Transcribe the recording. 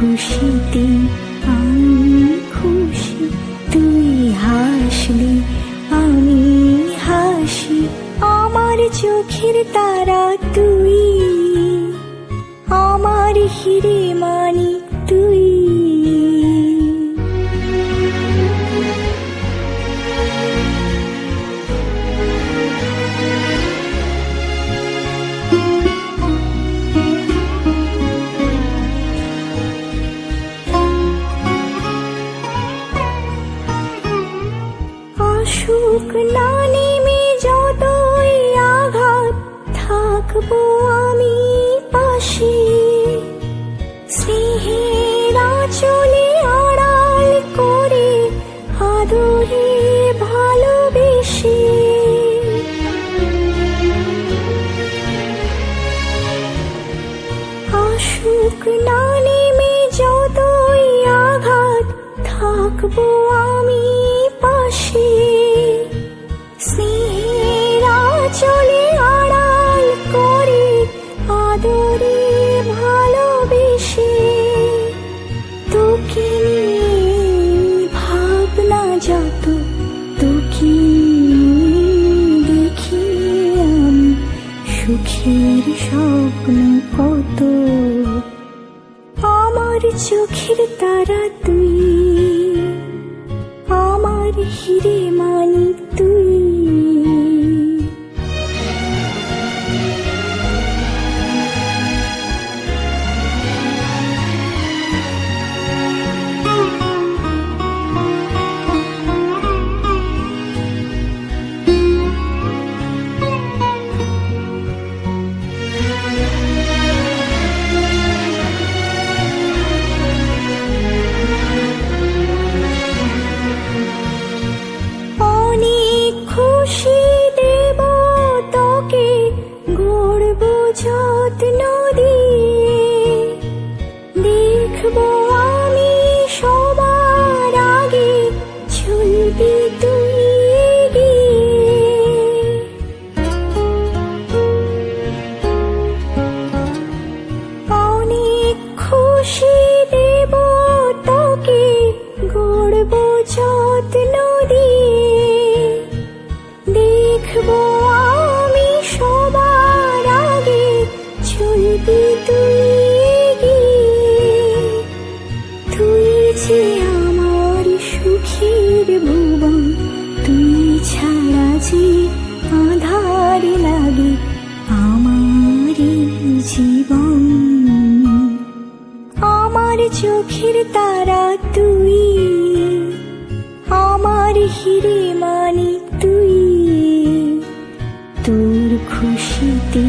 খুশিতে আমি খুশি, তুই হাসলে আমি হাসি। আমার চোখের তারা তুই, আমার হিরে মানিক তুই। আসুক না নেমে যতই আঘাত, থাকবো আমি পাশে। স্নেহের আঁচলে আড়াল করে আদরে ভালোবেসে। আসুক না নেমে যতই আঘাত, থাকবো আমি পাশে। স্নেহের আঁচলে আড়াল করে আদরে ভালোবেসে। তোকে নিয়ে ভাবনা যত, তোকে দেখি আমি সুখের স্বপ্ন কত। আমার চোখের তারা তুই, আমার হিরে মানিক তুই। খুশি দেব তোকে, গড়ব যত্ন দিয়ে। দেখবো আমি সবার আগে, চলবি তুই এগিয়ে। অনেক খুশি দেব তোকে, গড়ব যত্ন দিয়ে। দেখবো আমি সবার আগে, চলবি তুই এগিয়ে। তুই যে আমার সুখের ভুবন, তুই ছাড়া যে আঁধার লাগে আমার জীবন। আমার চোখের তারা তুই, আমার হিরে মানিক তুই। তোর খুশিতে